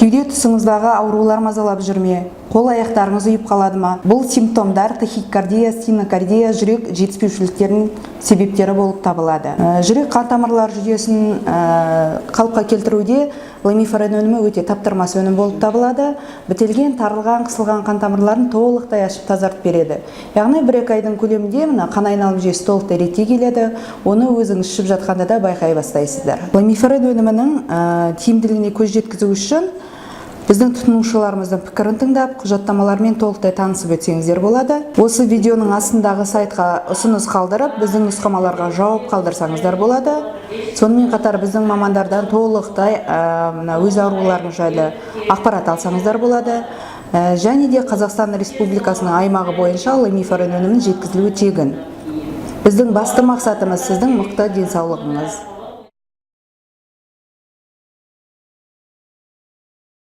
Кеуде тұсыңыздағы аурулар мазалап жүрме? Қол аяқтарыңыз ұйып қалады ма? Бұл симптомдар тахикардия, стенокардия, жүрек жетіспеушіліктерінің себептері болып табылады. Жүрек қан тамырлар жүйесін қалыпқа келтіруде ламифарен өнімі өте таптырмас өнім болып табылады. Бітелген, тарылған, қысылған қан тамырларын толықтай ашып тазартып береді. Яғни 1-2 айдың көлемінде қан айналым жүйесі толықтай ретке келеді. Оны өзіңіз ішіп жатқанда да байқай бастайсыздар. Ламифарен өнімінің тиімділігіне көз жеткізу үшін біздің тұтынушыларымыздың пікірін тыңдап, құжаттамалармен толықтай танысып өтсеңіздер болады. Осы видеоның астындағы сайтқа ұсыныс қалдырып, біздің нұсқамаларға жауап қалдырсаңыздар болады. Сонымен қатар біздің мамандардан толықтай өз ауруларыңыз жайлы ақпарат алсаңыздар болады. Және де Қазақстан Республикасының аймағы бойынша ламифарен өнімін жеткізілуі тегін. Біздің басты мақсатымыз сіздің мықты денсаулығыңыз.